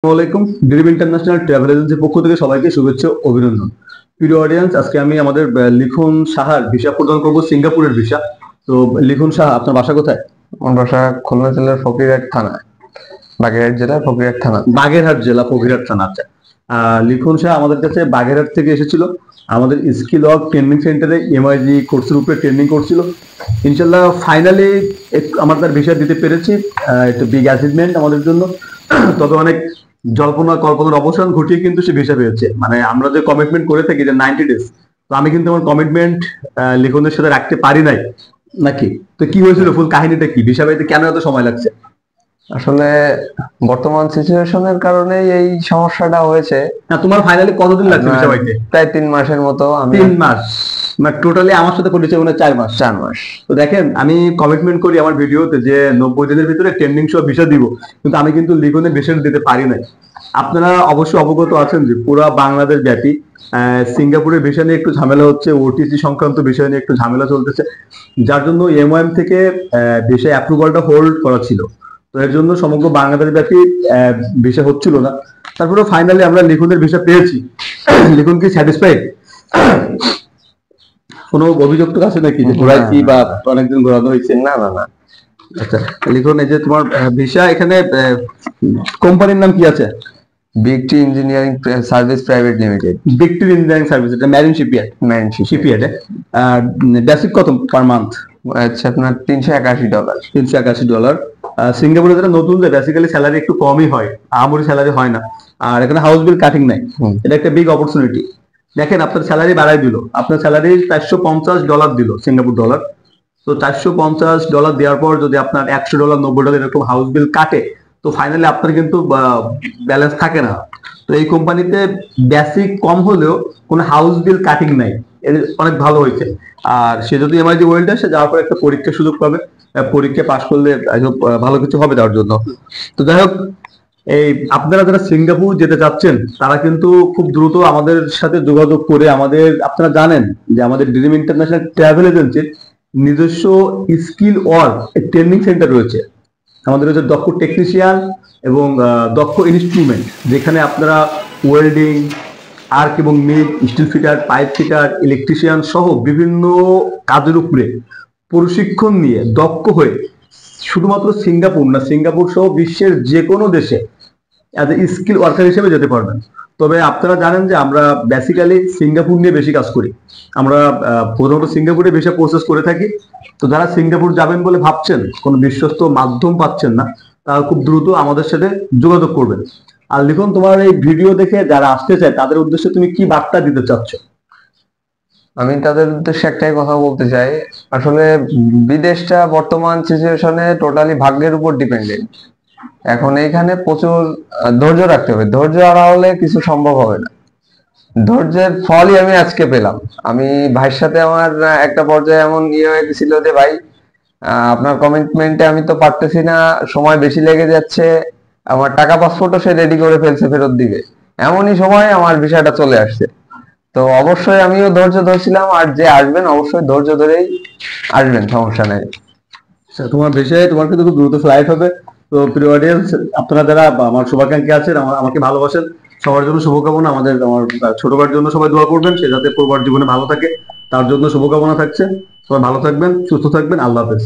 আসসালামাইকুম। Dream international travel এজেন্সির পক্ষ থেকে সবাইকে শুভেচ্ছা অভিনন্দন। প্রিয় অডিয়েন্স, আজকে আমি আমাদের লিখন সাহার ভিসা প্রদান করব, সিঙ্গাপুরের ভিসা। তো লিখন সাহা, আপনার বাসা কোথায়? আমার বাসা খুলনা জেলার ফকিরহাট থানা, বাগেরহাট জেলার ফকিরহাট থানা। বাগেরহাট জেলা, ফকিরহাট থানা। আচ্ছা, লিখন সাহা আমাদের কাছে বাগেরহাট থেকে এসেছিল। আমাদের স্কিল ওয়ার্ক ট্রেনিং সেন্টারে এমআইজি কোর্সের উপরে ট্রেনিং করছিল। ইনশাল্লাহ ফাইনালি আমরা তার ভিসা দিতে পেরেছি। একটা বিগ অ্যাচিভমেন্ট আমাদের জন্য। তবে অনেক জল্পনা কল্পনার অবসান ঘটিয়ে কিন্তু সে ভিসা পেয়েছে। মানে আমরা যে কমিটমেন্ট করে থাকি যে 90 ডেজ, তো আমি কিন্তু আমার কমিটমেন্ট লিখনের সাথে রাখতে পারি নাই নাকি। তো কি হয়েছিল, ফুল কাহিনীটা কি, ভিসা পাইতে কেন এত সময় লাগছে? আসলে বর্তমান সিচুয়েশনের কারণে এই সমস্যাটা হয়েছে। না, তোমার ফাইনালি কতদিন লাগছে ভিসা পাইতে? প্রায় 3 মাসের মতো। 3 মাস? মানে টোটালি আমার সাথে পরিচয় মানে 4 মাস। 4 মাস। তো দেখেন, আমি কমিটমেন্ট করি আমার ভিডিওতে যে 90 দিনের ভিতরে ট্রেন্ডিং সহ ভিসা দিব, কিন্তু আমি কিন্তু লিখনের ভিসা দিতে পারি নাই। আপনারা অবশ্যই অবগত আছেন যে পুরো বাংলাদেশ ব্যাপী সিঙ্গাপুরের ভিসা নিয়ে একটু ঝামেলা হচ্ছে, ওটিসি সংক্রান্ত বিষয় নিয়ে একটু ঝামেলা চলতেছে, যার জন্য এমওএম থেকে ভিসা অ্যাপ্রুভালটা হোল্ড করা ছিল। তো এর জন্য সমগ্র বাংলাদেশ ব্যাপী ভিসা হচ্ছিল না। তারপরে ফাইনালি আমরা লিখনের ভিসা পেয়েছি। লিখন কি স্যাটিসফাইড? কোনো অভিযোগ তো আছে নাকি যে ঘোরাইছি বা অনেকদিন ঘোরানো হয়েছে? না না না। আচ্ছা, লিখন এই যে তোমার ভিসা, এখানে কোম্পানির নাম কি আছে? Big T engineering service private limited. Big T engineering service, এটা marine shipyard. Marine shipyard. Basic কত পার মান্থ? আচ্ছা, আপনার $381। $381। সিঙ্গাপুরে যেটা নতুন, যে বেসিক্যালি স্যালারি একটু কমই হয়, আহামরি স্যালারি হয় না। আর এখানে হাউস বিল কাটিং নাই। এটা একটা বিগ অপরচুনিটি। দেখেন, আপনার স্যালারি বাড়াই দিল, আপনার স্যালারি $450 দিল, সিঙ্গাপুর ডলার। তো $450 দেওয়ার পর যদি আপনার $100, $90 এরকম হাউস বিল কাটে, তো ফাইনালি আপনার কিন্তু ব্যালেন্স থাকে না। তো এই কোম্পানিতে বেসিক কম হলেও কোনো হাউস বিল কাটিং নাই, এর অনেক ভালো হয়েছে। আর সে যদি এমআইজি ওয়েল্ডে আসে, যাওয়ার পর একটা পরীক্ষার সুযোগ পাবে, পরীক্ষা পাশ করলে ভালো কিছু হবে তার জন্য। তো যাই হোক, এই আপনারা যারা সিঙ্গাপুর যেতে চাচ্ছেন, তারা কিন্তু খুব দ্রুত আমাদের সাথে যোগাযোগ করে, আপনারা জানেন যে আমাদের ড্রিম ইন্টারন্যাশনাল ট্রাভেল এজেন্সির নিজস্ব স্কিল ওয়ার্ক ট্রেনিং সেন্টার রয়েছে। আমাদের রয়েছে দক্ষ টেকনিশিয়ান এবং দক্ষ ইনস্ট্রুমেন্ট, যেখানে আপনারা ওয়েল্ডিং, আর্ক এবং MIG, steel fitter, pipe fitter, electrician সহ বিভিন্ন কাজের উপরে প্রশিক্ষণ নিয়ে দক্ষ হয়ে শুধুমাত্র সিঙ্গাপুর না, সিঙ্গাপুর সহ বিশ্বের যে কোনো দেশে অ্যাজ এ স্কিল ওয়ার্কার হিসেবে যেতে পারবেন। তবে আপনারা জানেন যে আমরা বেসিক্যালি সিঙ্গাপুর নিয়ে বেশি কাজ করি। আমরা প্রথমত সিঙ্গাপুরে বেশি প্রসেস করে থাকি। তো যারা সিঙ্গাপুর যাবেন বলে ভাবছেন, কোনো বিশ্বস্ত মাধ্যম পাচ্ছেন না, তারা খুব দ্রুত আমাদের সাথে যোগাযোগ করবেন। আর লিখন, তোমার এই ভিডিও দেখে যারা আসতে চায়, তাদের উদ্দেশ্যে তুমি কি বার্তা দিতে চাচ্ছ? আমি তাদের উদ্দেশ্যে একটাই কথা বলতে চাই। আসলে বিদেশটা বর্তমান সিচুয়েশনে টোটালি ভাগ্যের উপর ডিপেন্ডেন্ট। এখন এইখানে প্রচুর ধৈর্য রাখতে হবে। ধৈর্য হারা হলে কিছু সম্ভব হবে না। ধৈর্যের ফলই আমি আজকে পেলাম। আমি ভাইয়ের সাথে আমার একটা পর্যায়ে এমন হয়ে গেছিল যে, ভাই আপনার কমিটমেন্টে আমি তো পারতেছি না, সময় বেশি লেগে যাচ্ছে, আমার টাকা পাসপোর্টও সে রেডি করে ফেলছে, ফেরত দিবে। এমনই সময় আমার বিষয়টা চলে আসছে। তো অবশ্যই আমিও ধৈর্য ধরছিলাম, আর যে আসবেন অবশ্যই ধৈর্য ধরেই আসবেন, সমস্যা নেই। তোমার বিষয়ে তোমার কিন্তু খুব দ্রুত ফ্লাইট হবে। তো প্রিয় অডিয়েন্স, আপনারা যারা আমার শুভাকাঙ্ক্ষী আছেন, আমাকে ভালোবাসেন, সবার জন্য শুভকামনা। আমার ছোট ভাইয়ের জন্য সবাই দোয়া করবেন, সে যাতে পরিবার জীবনে ভালো থাকে, তার জন্য শুভকামনা থাকছে। সবাই ভালো থাকবেন, সুস্থ থাকবেন। আল্লাহ হাফেজ।